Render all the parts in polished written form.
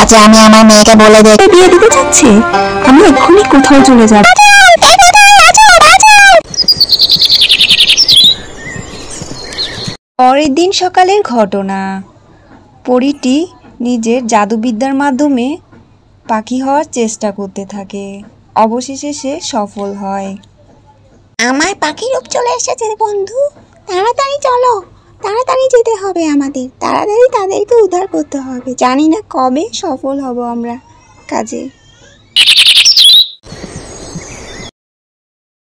আছে, আমি আমার মেয়েকে বলে দেব বিয়ে দিতে যাচ্ছে। আমি এক্ষুনি কোথাও চলে যাব। পরের দিন সকালের ঘটনা। পরীটি নিজের জাদুবিদ্যার মাধ্যমে পাখি হওয়ার চেষ্টা করতে থাকে। অবশেষে সে সফল হয়। আমার পাখি রূপ চলে এসেছে বন্ধু, তাড়াতাড়ি চলো, তাড়াতাড়ি যেতে হবে আমাদের, তাড়াতাড়ি তাদেরকে উদ্ধার করতে হবে। জানি না কবে সফল হব আমরা কাজে।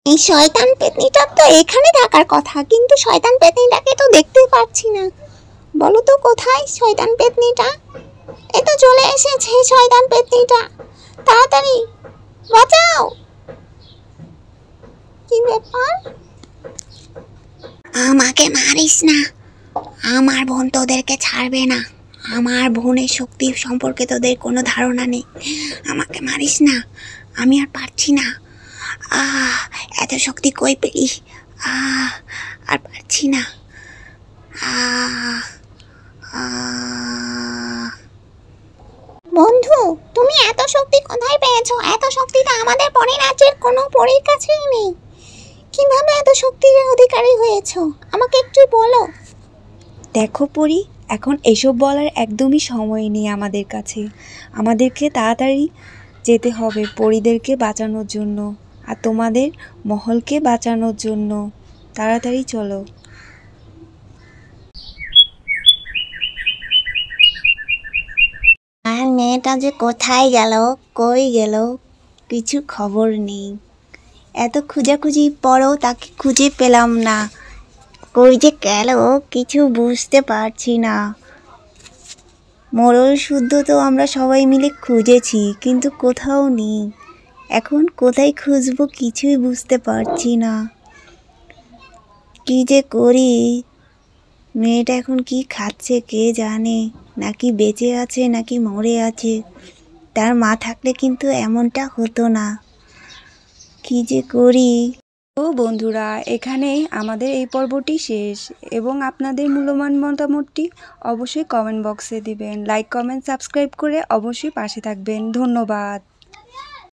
এই শয়তান পেতনিটার তো এখানে থাকার কথা, কিন্তু শয়তান পেতনিটাকে তো দেখতে পাচ্ছি না। বলো তো কোথায় শয়তান পেতনিটা? এই তো চলে এসেছে শয়তান পেতনিটা, তাড়াতাড়ি বাঁচাও। কি ব্যাপার? আমাকে মারিস না, আমার বোন তোদেরকে ছাড়বে না। আমার বোনের শক্তি সম্পর্কে তোদের কোনো ধারণা নেই। আমাকে মারিস না, আমি আর পারছি না। এত শক্তি কই পেলি? আর পারছি না। বন্ধু, তুমি এত শক্তি কোথায় পেয়েছো? এত শক্তিটা আমাদের পরী রাজ্যের কোনো পরীর কাছেই নেই। কিভাবে এত শক্তির অধিকারী হয়েছো আমাকে একটু বলো। দেখো পরি, এখন এসব বলার একদমই সময় নেই আমাদের কাছে। আমাদেরকে তাড়াতাড়ি যেতে হবে পরীদেরকে বাঁচানোর জন্য আর তোমাদের মহলকে বাঁচানোর জন্য। তাড়াতাড়ি চলো। আর মেয়েটা যে কোথায় গেল, কই গেল, কিছু খবর নেই। এত খোঁজাখুঁজি পরেও তাকে খুঁজে পেলাম না। কই যে গেল কিছু বুঝতে পারছি না। মোড়ল শুদ্ধ তো আমরা সবাই মিলে খুঁজেছি, কিন্তু কোথাও নেই। এখন কোথায় খুঁজবো কিছুই বুঝতে পারছি না। কি যে করি? মেয়েটা এখন কি খাচ্ছে কে জানে, নাকি বেঁচে আছে নাকি মরে আছে। তার মা থাকলে কিন্তু এমনটা হতো না। কি যে করি? তো বন্ধুরা, এখানেই আমাদের এই পর্বটি শেষ এবং আপনাদের মূল্যবান মতামতটি অবশ্যই কমেন্ট বক্সে দিবেন। লাইক, কমেন্ট, সাবস্ক্রাইব করে অবশ্যই পাশে থাকবেন। ধন্যবাদ।